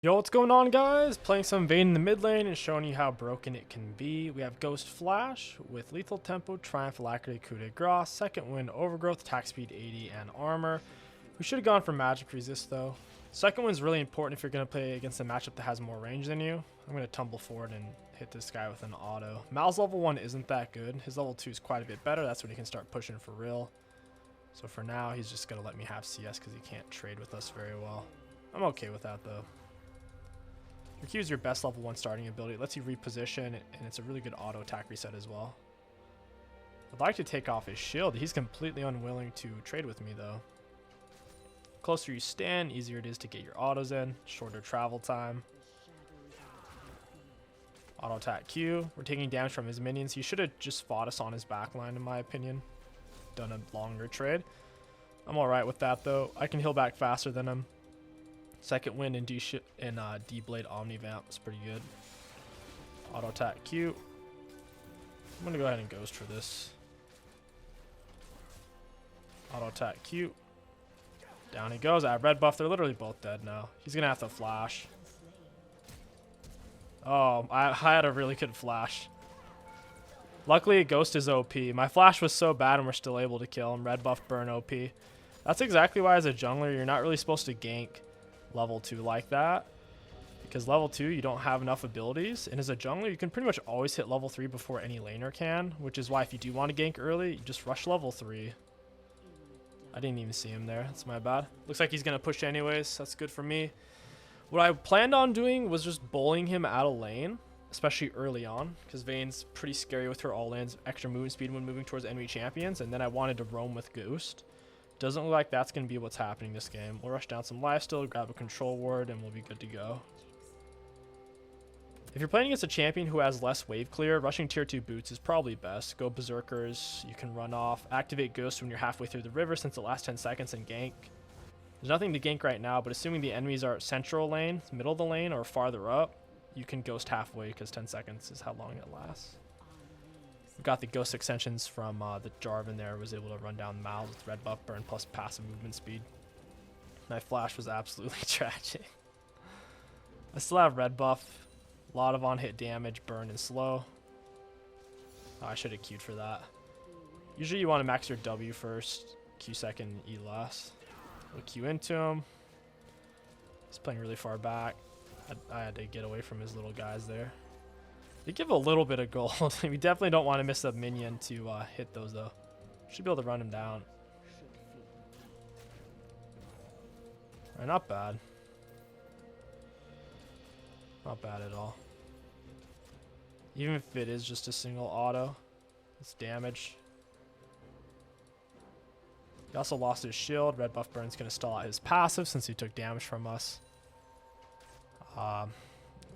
Yo, what's going on, guys? Playing some Vayne in the mid lane and showing you how broken it can be. We have Ghost Flash with Lethal Tempo, Triumph, Alacrity, Coup de Grace, Second Wind, Overgrowth, Attack Speed 80, and Armor. We should have gone for Magic Resist, though. Second Wind's really important if you're going to play against a matchup that has more range than you. I'm going to tumble forward and hit this guy with an auto. Mal's level 1 isn't that good. His level 2 is quite a bit better. That's when he can start pushing for real. So for now, he's just going to let me have CS because he can't trade with us very well. I'm okay with that, though. Your Q is your best level 1 starting ability. It lets you reposition, and it's a really good auto attack reset as well. I'd like to take off his shield. He's completely unwilling to trade with me, though. Closer you stand, easier it is to get your autos in. Shorter travel time. Auto attack Q. We're taking damage from his minions. He should have just fought us on his backline, in my opinion. Done a longer trade. I'm alright with that, though. I can heal back faster than him. Second Wind and D-Blade Omnivamp is pretty good. Auto attack Q. I'm going to go ahead and Ghost for this. Auto attack Q. Down he goes. I have red buff. They're literally both dead now. He's going to have to flash. Oh, I had a really good flash. Luckily, Ghost is OP. My flash was so bad and we're still able to kill him. Red buff burn OP. That's exactly why as a jungler, you're not really supposed to gank level 2 like that, because level 2 you don't have enough abilities, and as a jungler you can pretty much always hit level 3 before any laner can, which is why if you do want to gank early, you just rush level 3. I didn't even see him there. That's my bad. Looks like he's gonna push anyways. That's good for me. What I planned on doing was just bullying him out of lane, especially early on, because Vayne's pretty scary with her all-ins, extra movement speed when moving towards enemy champions, and then I wanted to roam with Ghost. Doesn't look like that's going to be what's happening this game. We'll rush down some lifesteal, grab a control ward, and we'll be good to go. If you're playing against a champion who has less wave clear, rushing tier 2 boots is probably best. Go berserkers, you can run off. Activate Ghost when you're halfway through the river since it lasts 10 seconds and gank. There's nothing to gank right now, but assuming the enemies are central lane, middle of the lane, or farther up, you can Ghost halfway because 10 seconds is how long it lasts. Got the Ghost extensions from the Jarvan there, was able to run down Mal's with red buff burn plus passive movement speed. My flash was absolutely tragic. I still have red buff, a lot of on hit damage, burn and slow. Oh, I should have queued for that. Usually you want to max your W first, Q second, E last. We'll Q into him. He's playing really far back. I had to get away from his little guys there. They give a little bit of gold. We definitely don't want to miss a minion to hit those, though. Should be able to run him down. Alright, not bad. Not bad at all. Even if it is just a single auto, it's damage. He also lost his shield. Red buff burn's going to stall out his passive since he took damage from us.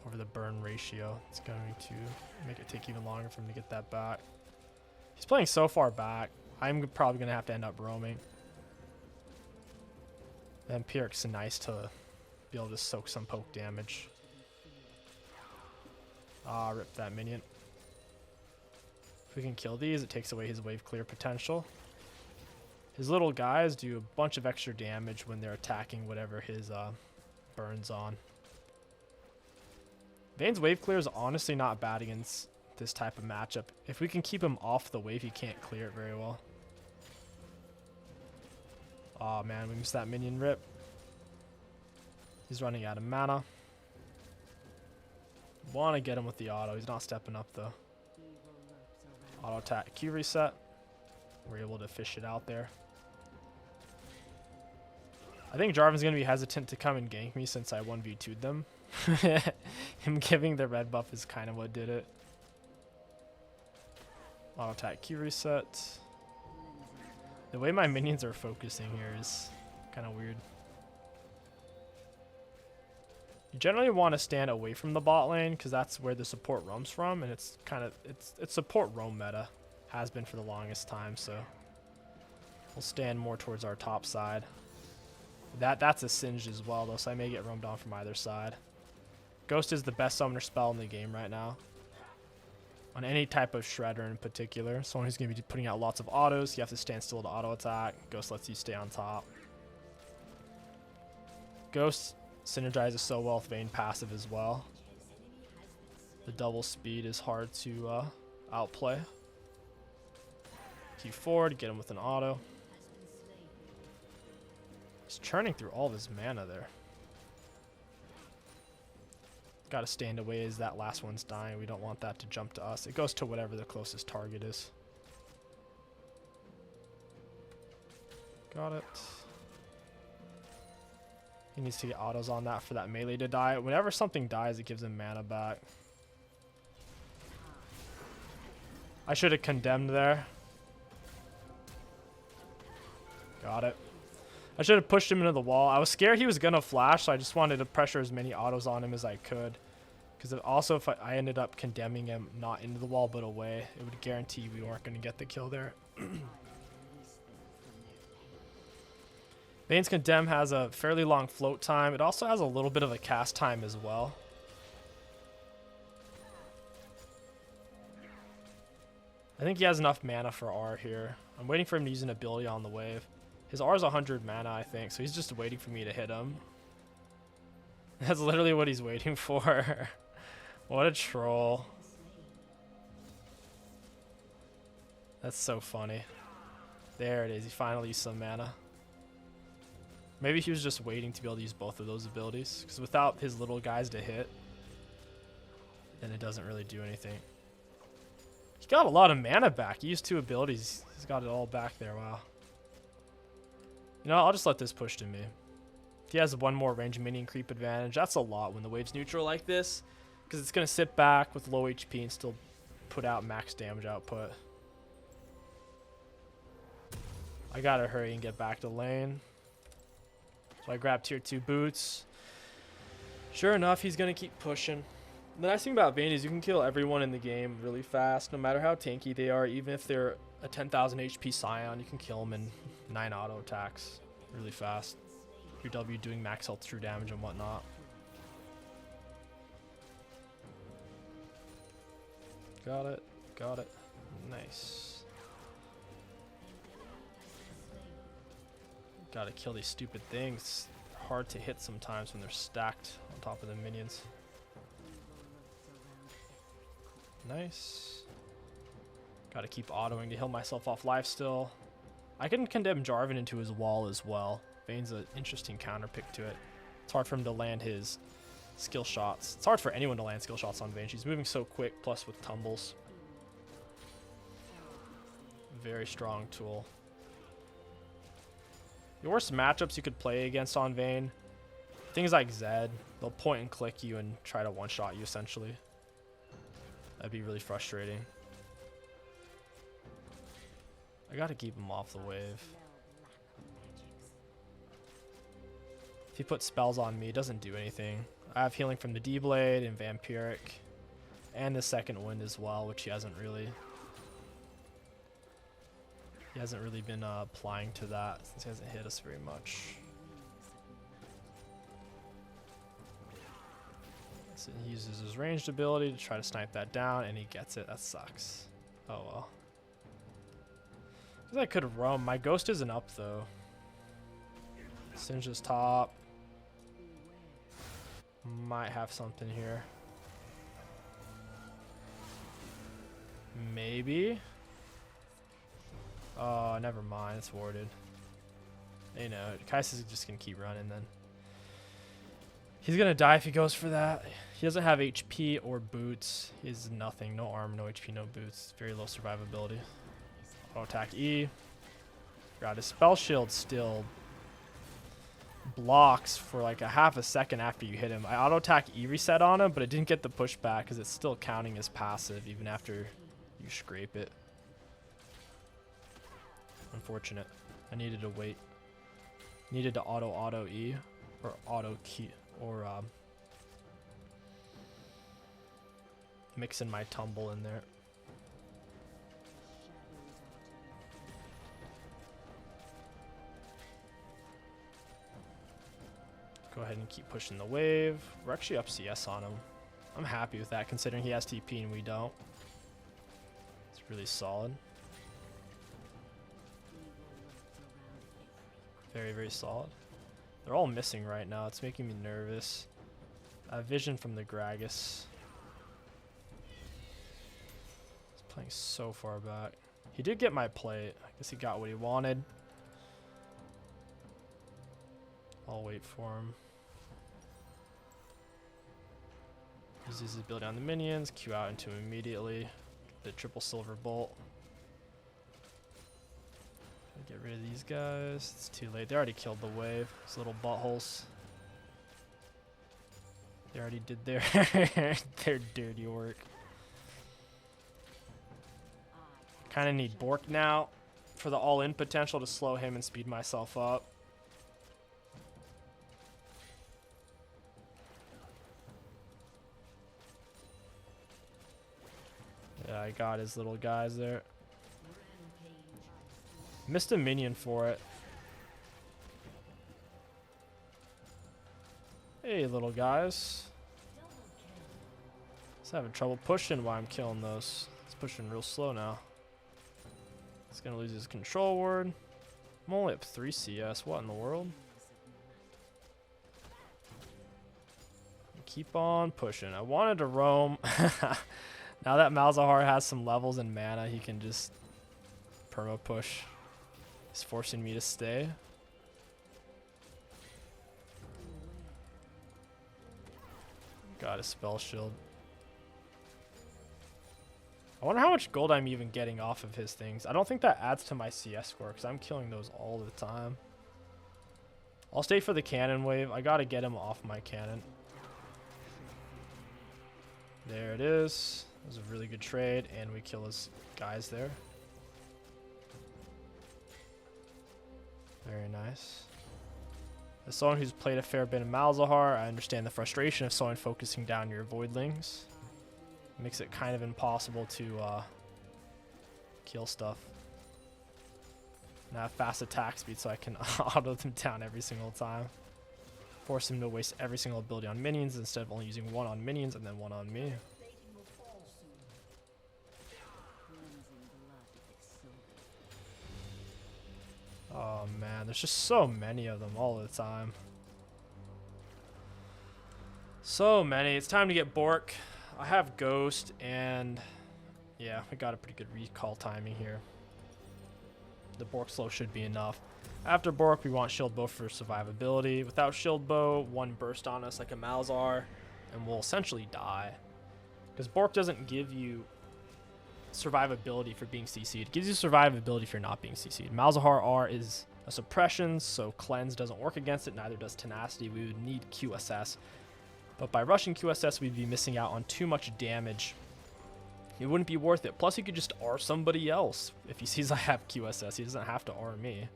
Over the burn ratio, it's going to make it take even longer for him to get that back. He's playing so far back, I'm probably going to have to end up roaming. And Pyrrhic's nice to be able to soak some poke damage. Rip that minion. If we can kill these, it takes away his wave clear potential. His little guys do a bunch of extra damage when they're attacking whatever his burn's on. Vayne's wave clear is honestly not bad against this type of matchup. If we can keep him off the wave, he can't clear it very well. Oh man, we missed that minion rip. He's running out of mana. Want to get him with the auto. He's not stepping up though. Auto attack Q reset. We're able to fish it out there. I think Jarvan's going to be hesitant to come and gank me since I 1v2'd them. Him giving the red buff is kind of what did it. Auto attack Q reset. The way my minions are focusing here is kind of weird. You generally want to stand away from the bot lane because that's where the support roams from, and it's kind of it's support roam meta, has been for the longest time, so we'll stand more towards our top side. That's a singed as well though, so I may get roamed on from either side. Ghost is the best summoner spell in the game right now. On any type of shredder in particular. Someone who's going to be putting out lots of autos, you have to stand still to auto attack. Ghost lets you stay on top. Ghost Synergizes so well with Vayne passive as well. The double speed is hard to outplay. Keep forward, get him with an auto. He's churning through all of his mana there. Gotta stand away as that last one's dying. We don't want that to jump to us. It goes to whatever the closest target is. Got it. He needs to get autos on that for that melee to die. Whenever something dies, it gives him mana back. I should have condemned there. Got it. I should have pushed him into the wall. I was scared he was going to flash, so I just wanted to pressure as many autos on him as I could. Because also, if I ended up condemning him not into the wall but away, it would guarantee we weren't going to get the kill there. Vayne's Condemn has a fairly long float time. It also has a little bit of a cast time as well. I think he has enough mana for R here. I'm waiting for him to use an ability on the wave. His R is 100 mana, I think, so he's just waiting for me to hit him. That's literally what he's waiting for. What a troll. That's so funny. There it is. He finally used some mana. Maybe he was just waiting to be able to use both of those abilities, because without his little guys to hit, then it doesn't really do anything. He got a lot of mana back. He used 2 abilities. He's got it all back there. Wow. You know, I'll just let this push to me. If he has 1 more range minion creep advantage, that's a lot when the wave's neutral like this, because it's going to sit back with low HP and still put out max damage output. I got to hurry and get back to lane. So I grab tier 2 boots. Sure enough, he's going to keep pushing. The nice thing about Vayne is you can kill everyone in the game really fast, no matter how tanky they are. Even if they're a 10,000 HP Scion, you can kill them in 9 auto attacks really fast. Your W doing max health true damage and whatnot. Got it. Got it. Nice. Gotta kill these stupid things. Hard to hit sometimes when they're stacked on top of the minions. Nice. Gotta keep autoing to heal myself off life still. I can condemn Jarvan into his wall as well. Vayne's an interesting counter pick to it. It's hard for him to land his skill shots. It's hard for anyone to land skill shots on Vayne. She's moving so quick, plus with tumbles. Very strong tool. The worst matchups you could play against on Vayne, things like Zed, they'll point and click you and try to one-shot you essentially. That'd be really frustrating. I gotta keep him off the wave. If he puts spells on me, it doesn't do anything. I have healing from the D-Blade and Vampiric, and the second wind as well, which he hasn't really been applying to that since he hasn't hit us very much. So he uses his ranged ability to try to snipe that down, and he gets it. That sucks. Oh well. I could roam. My ghost isn't up though. Singe's top. Might have something here. Maybe. Oh, never mind. It's warded. You know, Kai'Sa's just gonna keep running then. He's gonna die if he goes for that. He doesn't have HP or boots. He has nothing. No armor, no HP, no boots. Very low survivability. Auto attack E. God, his spell shield still blocks for like a half a second after you hit him. I auto attack E reset on him, but it didn't get the pushback because it's still counting as passive even after you scrape it. Unfortunate. I needed to wait. Needed to auto E or auto key or mix in my tumble in there. Go ahead and keep pushing the wave. We're actually up CS on him. I'm happy with that considering he has TP and we don't. It's really solid. Very, very solid. They're all missing right now. It's making me nervous. I have vision from the Gragas. He's playing so far back. He did get my plate. I guess he got what he wanted. I'll wait for him. Uses his ability on the minions. Q out into him immediately. The triple silver bolt. Get rid of these guys. It's too late. They already killed the wave. These little buttholes. They already did their their dirty work. Kind of need Bork now for the all-in potential to slow him and speed myself up. Yeah, I got his little guys there. Missed a minion for it. Hey, little guys. He's having trouble pushing while I'm killing those. He's pushing real slow now. He's gonna lose his control word. I'm only up 3 CS. What in the world? Keep on pushing. I wanted to roam. Now that Malzahar has some levels and mana, he can just perma push. He's forcing me to stay. Got a spell shield. I wonder how much gold I'm even getting off of his things. I don't think that adds to my CS score because I'm killing those all the time. I'll stay for the cannon wave. I gotta get him off my cannon. There it is. It was a really good trade, and we kill his guys there. Very nice. As someone who's played a fair bit of Malzahar, I understand the frustration of someone focusing down your voidlings. It makes it kind of impossible to kill stuff. And I have fast attack speed so I can auto them down every single time. Force him to waste every single ability on minions instead of only using one on minions and then one on me. Oh man, there's just so many of them all the time. So many. It's time to get Bork. I have Ghost, and yeah, we got a pretty good recall timing here. The Bork slow should be enough. After Bork, we want Shield Bow for survivability. Without Shield Bow, one burst on us like a Malzahar, and we'll essentially die. Because Bork doesn't give you survivability for being CC'd. It gives you survivability if you're not being CC'd. Malzahar R is a suppression, so Cleanse doesn't work against it, neither does Tenacity. We would need QSS. But by rushing QSS, we'd be missing out on too much damage. It wouldn't be worth it. Plus, he could just R somebody else. If he sees I have QSS, he doesn't have to R me.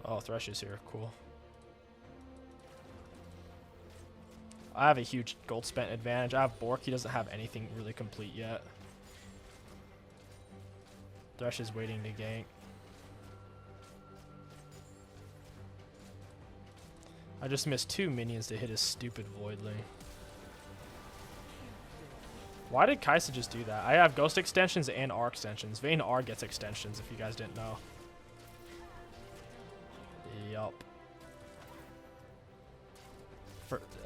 Oh, Thresh is here. Cool. I have a huge gold spent advantage. I have Bork. He doesn't have anything really complete yet. Thresh is waiting to gank. I just missed 2 minions to hit his stupid Voidling. Why did Kaisa just do that? I have Ghost extensions and R extensions. Vayne R gets extensions, if you guys didn't know. Yup.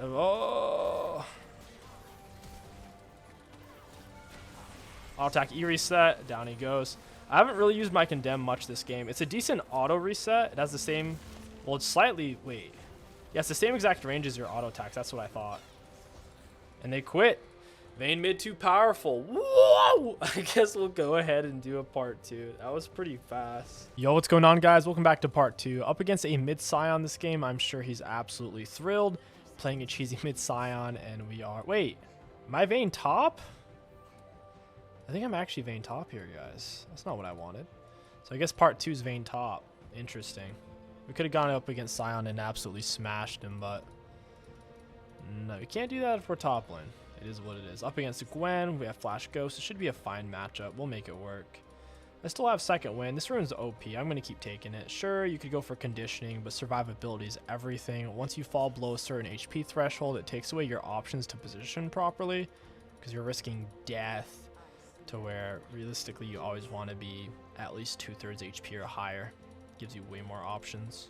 Oh! Auto attack E reset. Down he goes. I haven't really used my Condemn much this game. It's a decent auto reset. It has the same... Well, it's slightly... Wait. Yeah, it's the same exact range as your auto attacks. That's what I thought. And they quit. Vayne mid too powerful. Whoa! I guess we'll go ahead and do a part 2. That was pretty fast. Yo, what's going on, guys? Welcome back to part 2. Up against a mid Scion this game. I'm sure he's absolutely thrilled. Playing a cheesy mid Scion, and we are... Wait. Am I Vayne top? I think I'm actually Vayne top here, guys. That's not what I wanted. So I guess part 2 is Vayne top. Interesting. We could have gone up against Scion and absolutely smashed him, but... No, we can't do that if we're top lane. It is what it is. Up against Gwen, we have Flash Ghost. It should be a fine matchup. We'll make it work. I still have second win. This rune's OP. I'm going to keep taking it. Sure, you could go for conditioning, but survivability is everything. Once you fall below a certain HP threshold, it takes away your options to position properly because you're risking death to where realistically you always want to be at least 2/3 HP or higher. Gives you way more options.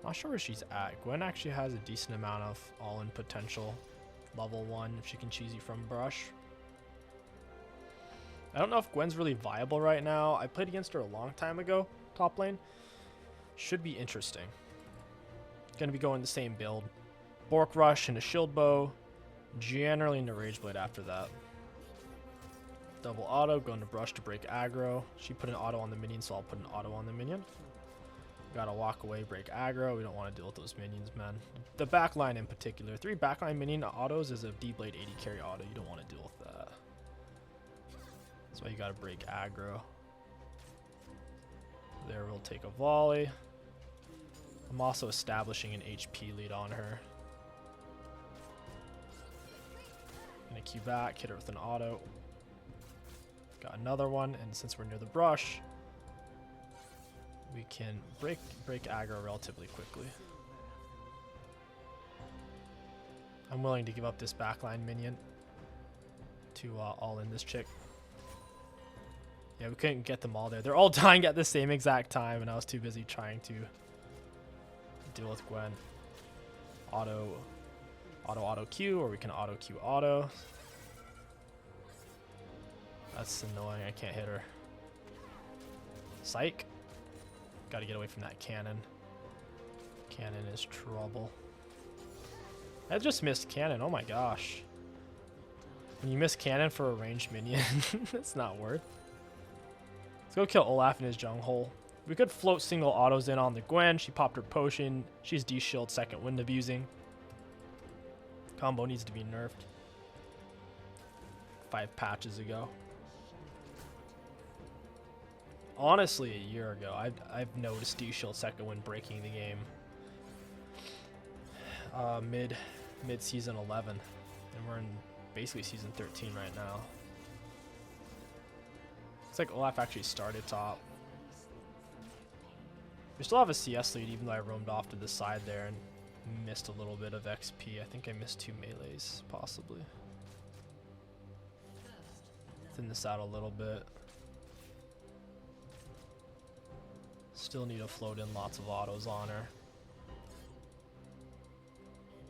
Not sure where she's at. Gwen actually has a decent amount of all-in potential. Level 1 if she can cheesy from brush. I don't know if Gwen's really viable right now. I played against her a long time ago, top lane. Should be interesting. Gonna be going the same build. Bork Rush into Shield Bow. Generally into Rage Blade after that. Double auto, going to brush to break aggro. She put an auto on the minion, so I'll put an auto on the minion. Gotta walk away, break aggro. We don't want to deal with those minions, man. The backline in particular. 3 backline minion autos is a D-Blade 80 carry auto. You don't want to deal with that. That's why you gotta break aggro. There, we'll take a volley. I'm also establishing an HP lead on her. Gonna Q back, hit her with an auto. Got another one, and since we're near the brush, we can break aggro relatively quickly. I'm willing to give up this backline minion to all in this chick. Yeah, we couldn't get them all there. They're all dying at the same exact time, and I was too busy trying to deal with Gwen. Auto Q, or we can auto Q auto. That's annoying. I can't hit her. Psych. Got to get away from that cannon. Cannon is trouble. I just missed cannon. Oh my gosh. When you miss cannon for a ranged minion, it's not worth. Let's go kill Olaf in his jung hole. We could float single autos in on the Gwen. She popped her potion. She's D-shield, second wind abusing. Combo needs to be nerfed. 5 patches ago. Honestly, a year ago, I've noticed D-shield second wind breaking the game. Mid season 11, and we're in basically season 13 right now. Looks like Olaf actually started top. We still have a CS lead, even though I roamed off to the side there and missed a little bit of XP. I think I missed 2 melees, possibly. Thin this out a little bit. Still need to float in lots of autos on her.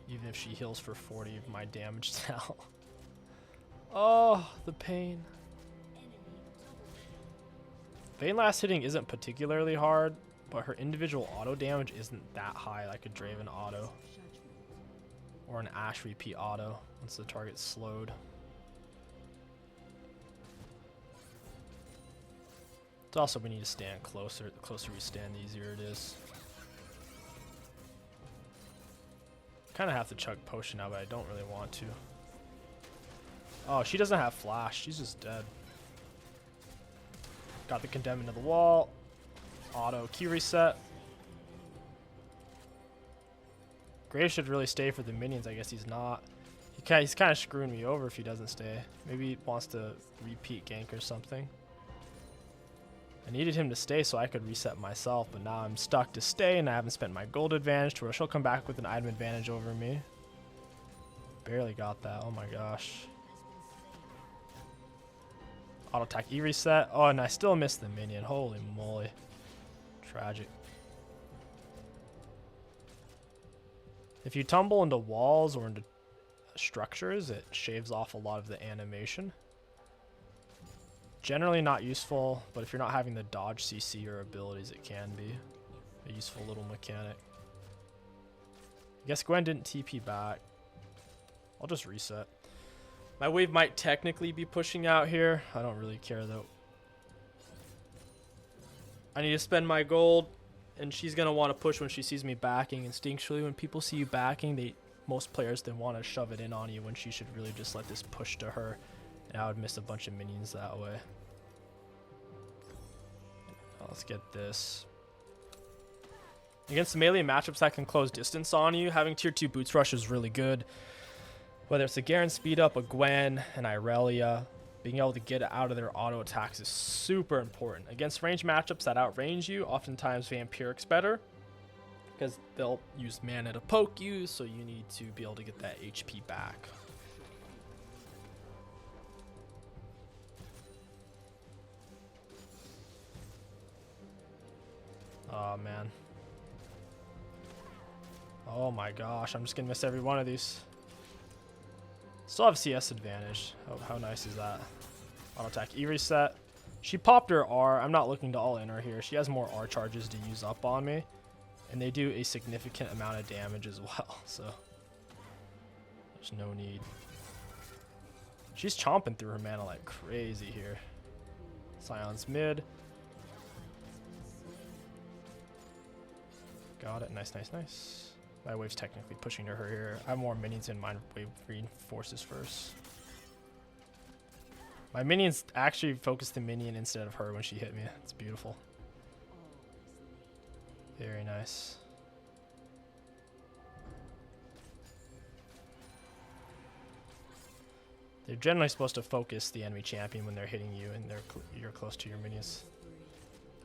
Even if she heals for 40 of my damage now. Oh, the pain. Vayne last hitting isn't particularly hard, but her individual auto damage isn't that high, like a Draven auto. Or an Ashe repeat auto, once the target's slowed. It's also we need to stand closer. The closer we stand, the easier it is. Kind of have to chug potion now, but I don't really want to. Oh, she doesn't have flash. She's just dead. Got the condemn into the wall. Auto Q reset. Graves should really stay for the minions. I guess he's not. He's kind of screwing me over if he doesn't stay. Maybe he wants to repeat gank or something. I needed him to stay so I could reset myself, but now I'm stuck to stay and I haven't spent my gold advantage to where she'll come back with an item advantage over me. Barely got that. Oh my gosh. Auto attack E reset. Oh, and I still missed the minion. Holy moly. Tragic. If you tumble into walls or into structures, it shaves off a lot of the animation. Generally not useful, but if you're not having the dodge CC or abilities, it can be a useful little mechanic. I guess Gwen didn't TP back. I'll just reset. My wave might technically be pushing out here. I don't really care though. I need to spend my gold, and she's gonna want to push when she sees me backing. Instinctually, when people see you backing, most players then want to shove it in on you when she should really just let this push to her. And I would miss a bunch of minions that way. Let's get this. Against melee matchups that can close distance on you, having tier 2 boots rush is really good. Whether it's a Garen speed up, a Gwen, an Irelia, being able to get out of their auto attacks is super important. Against range matchups that outrange you, oftentimes Vampiric's better, because they'll use mana to poke you, so you need to be able to get that HP back. Oh man. Oh my gosh, I'm just gonna miss every one of these. Still have CS advantage. Oh, how nice is that? Auto attack E reset. She popped her R. I'm not looking to all in her here. She has more R charges to use up on me. And they do a significant amount of damage as well. So there's no need. She's chomping through her mana like crazy here. Scion's mid. Got it. Nice, nice, nice. My wave's technically pushing to her here. I have more minions in my wave reinforces first. My minions actually focused the minion instead of her when she hit me. It's beautiful. Very nice. They're generally supposed to focus the enemy champion when they're hitting you and you're close to your minions.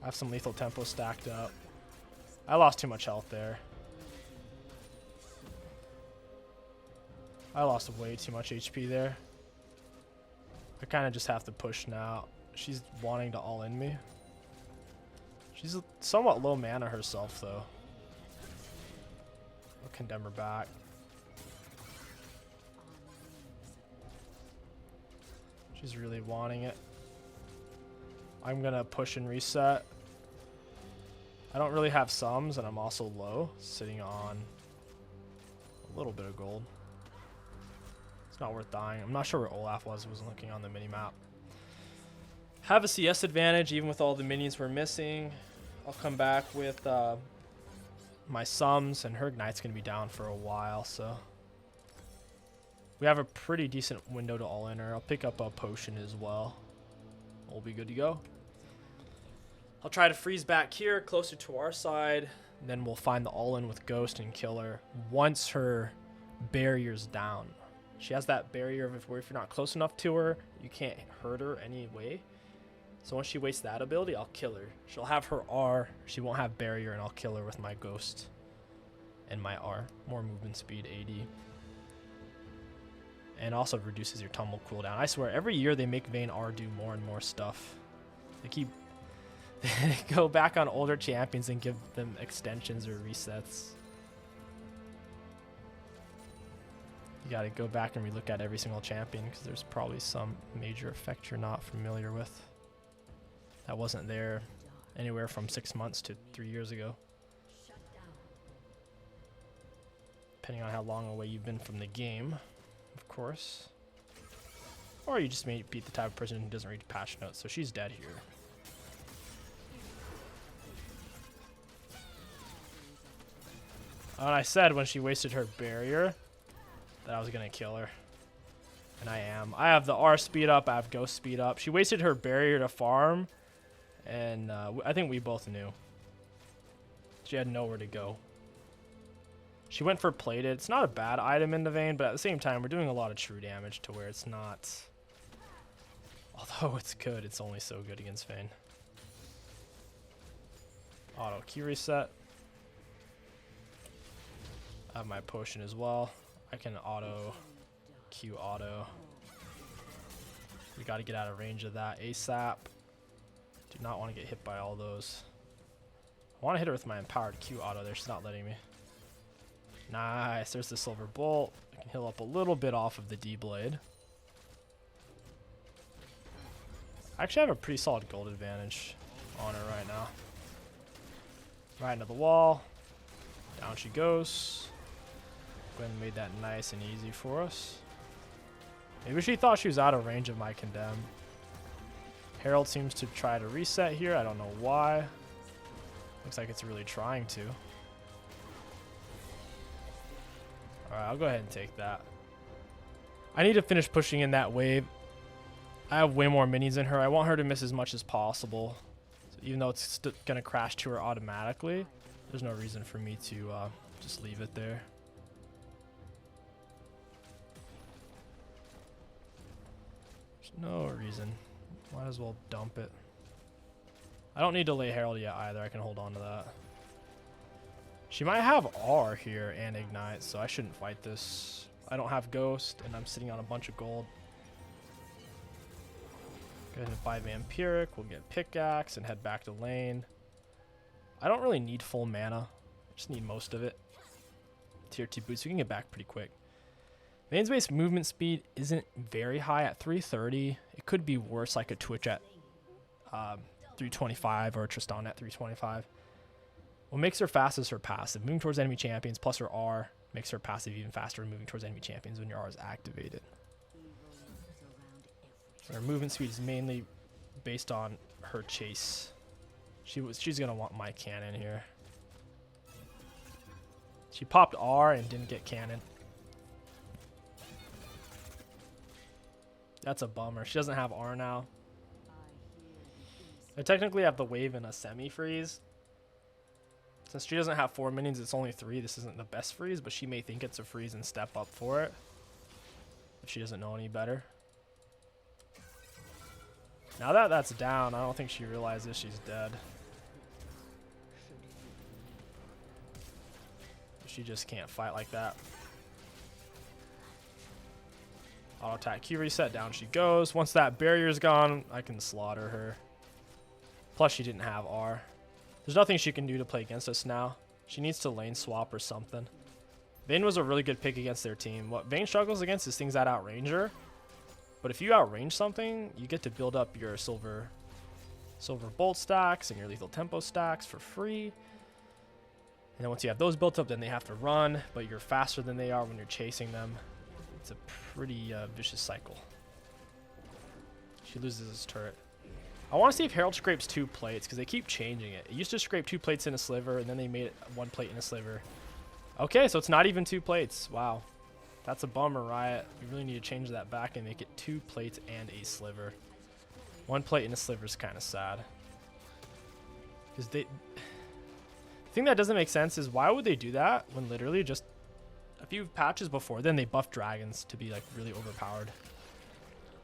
I have some lethal tempo stacked up. I lost too much health there. I lost way too much HP there. I kind of just have to push now. She's wanting to all in me. She's somewhat low mana herself though. I'll condemn her back. She's really wanting it. I'm gonna push and reset. I don't really have sums and I'm also low, sitting on a little bit of gold. It's not worth dying. I'm not sure where Olaf was. I wasn't looking on the mini-map. Have a CS advantage even with all the minions we're missing. I'll come back with my sums, and her ignite's going to be down for a while, so we have a pretty decent window to all in her. I'll pick up a potion as well. We'll be good to go. I'll try to freeze back here closer to our side, and then we'll find the all-in with Ghost and kill her once her barrier's down. She has that barrier of where if you're not close enough to her, you can't hurt her anyway. So once she wastes that ability, I'll kill her. She'll have her R, she won't have barrier, and I'll kill her with my Ghost and my R. More movement speed, 80. And also reduces your tumble cooldown. I swear, every year they make Vayne R do more and more stuff. They keep they go back on older champions and give them extensions or resets. You gotta go back and relook at every single champion because there's probably some major effect you're not familiar with. That wasn't there anywhere from 6 months to 3 years ago. Depending on how long away you've been from the game, of course. Or you just may be the type of person who doesn't read patch notes, so she's dead here. And I said when she wasted her barrier that I was gonna kill her. And I am. I have the R speed up, I have Ghost speed up. She wasted her barrier to farm, and I think we both knew. She had nowhere to go. She went for plated. It's not a bad item in the Vayne, but at the same time, we're doing a lot of true damage to where it's not. Although it's good, it's only so good against Vayne. Auto Q reset. I have my potion as well. I can auto Q auto. We got to get out of range of that ASAP. Do not want to get hit by all those. I want to hit her with my empowered Q auto there. She's not letting me. Nice. There's the silver bolt. I can heal up a little bit off of the D blade. I actually have a pretty solid gold advantage on her right now. Right into the wall. Down she goes. Gwen made that nice and easy for us. Maybe she thought she was out of range of my condemn. Herald seems to try to reset here. I don't know why. Looks like it's really trying to. Alright, I'll go ahead and take that. I need to finish pushing in that wave. I have way more minions in her. I want her to miss as much as possible. So even though it's going to crash to her automatically, there's no reason for me to just leave it there. There's no reason. Might as well dump it. I don't need to lay Herald yet either. I can hold on to that. She might have R here and Ignite, so I shouldn't fight this. I don't have Ghost, and I'm sitting on a bunch of gold. Go ahead and buy Vampiric. We'll get Pickaxe and head back to lane. I don't really need full mana. I just need most of it. tier 2 boots. We can get back pretty quick. Vayne's base movement speed isn't very high at 330. It could be worse, like a Twitch at 325 or a Tristan at 325. What makes her fast is her passive. Moving towards enemy champions plus her R makes her passive even faster, moving towards enemy champions when your R is activated. Her movement speed is mainly based on her chase. She's gonna want my cannon here. She popped R and didn't get cannon. That's a bummer. She doesn't have R now. I technically have the wave in a semi-freeze. Since she doesn't have 4 minions, it's only 3. This isn't the best freeze, but she may think it's a freeze and step up for it. If she doesn't know any better. Now that that's down, I don't think she realizes she's dead. She just can't fight like that. Auto attack, Q reset, down she goes. Once that barrier's gone, I can slaughter her. Plus she didn't have R. There's nothing she can do to play against us now. She needs to lane swap or something. Vayne was a really good pick against their team. What Vayne struggles against is things that outrange her. But if you outrange something, you get to build up your silver bolt stacks and your lethal tempo stacks for free. And then once you have those built up, then they have to run, but you're faster than they are when you're chasing them. It's a pretty vicious cycle. She loses his turret. I want to see if Herald scrapes 2 plates, because they keep changing it. It used to scrape 2 plates in a sliver, and then they made it 1 plate in a sliver. Okay, so it's not even 2 plates. Wow. That's a bummer, Riot. We really need to change that back and make it 2 plates and a sliver. 1 plate in a sliver is kind of sad. Because the thing that doesn't make sense is why would they do that when literally just a few patches before then they buffed dragons to be like really overpowered.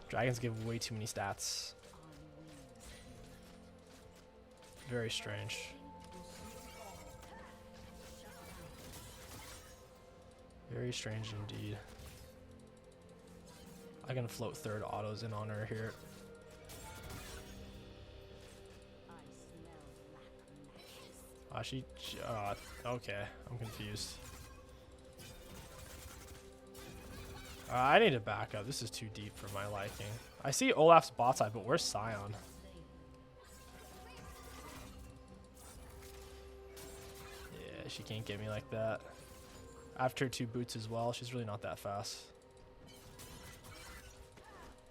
Dragons give way too many stats. Very strange. Very strange indeed. I can float third autos in on her here. Okay, I'm confused. I need to back up. This is too deep for my liking. I see Olaf's bot side, but where's Sion? Yeah, she can't get me like that. After 2 boots as well, she's really not that fast.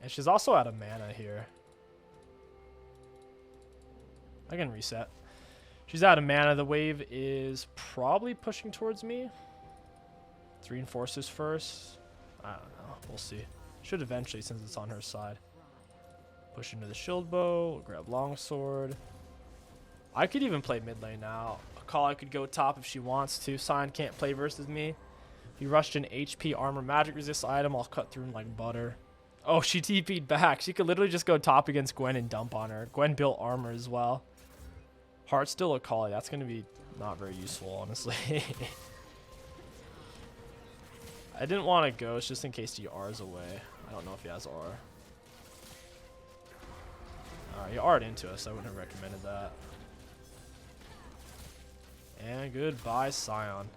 And she's also out of mana here. I can reset. She's out of mana. The wave is probably pushing towards me. 3 reinforces first. I don't know. We'll see. Should eventually, since it's on her side. Push into the shield bow. Grab longsword. I could even play mid lane now. Akali could go top if she wants to. Sion can't play versus me. He rushed an HP armor magic resist item. I'll cut through him like butter. Oh, she TP'd back. She could literally just go top against Gwen and dump on her. Gwen built armor as well. Heart still Akali. That's going to be not very useful, honestly. I didn't want to ghost just in case he R's away. I don't know if he has R. Alright, he R'd into us. I wouldn't have recommended that. And goodbye, Sion.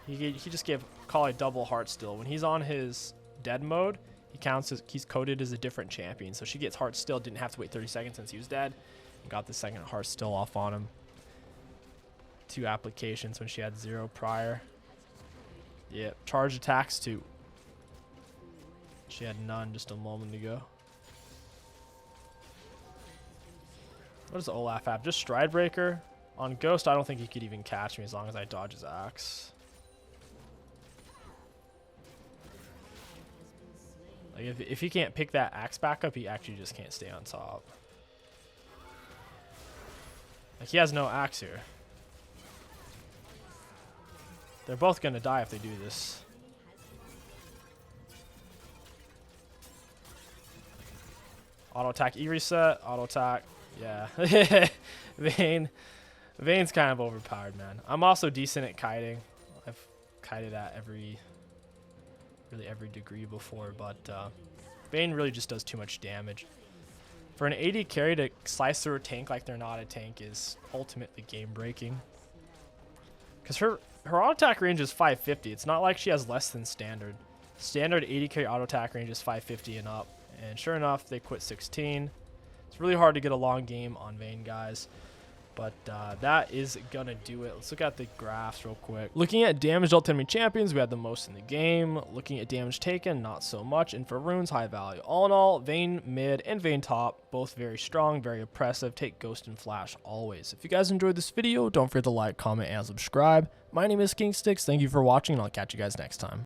He just gave Akali double heart still. When he's on his dead mode, he counts as he's coded as a different champion. So she gets heart still. Didn't have to wait 30 seconds since he was dead. And got the second heart still off on him. 2 applications when she had 0 prior. Yep, charge attacks too. She had none just a moment ago. What does Olaf have? Just Stride Breaker. On Ghost, I don't think he could even catch me as long as I dodge his axe. Like if he can't pick that axe back up, he actually just can't stay on top. Like he has no axe here. They're both gonna die if they do this. Auto attack, E reset, auto attack. Yeah. Vayne's kind of overpowered, man. I'm also decent at kiting. I've kited at every degree before, but Vayne really just does too much damage. For an AD carry to slice through a tank like they're not a tank is ultimately game breaking. Because her her auto attack range is 550. It's not like she has less than standard. Standard 80 carry auto attack range is 550 and up. And sure enough, they quit 16. It's really hard to get a long game on Vayne, guys. But that is gonna do it. Let's look at the graphs real quick. Looking at damage dealt to enemy champions, we had the most in the game. Looking at damage taken, not so much. And for runes, high value. All in all, Vayne mid and Vayne top, both very strong, very oppressive. Take Ghost and Flash always. If you guys enjoyed this video, don't forget to like, comment, and subscribe. My name is King Sticks. Thank you for watching, and I'll catch you guys next time.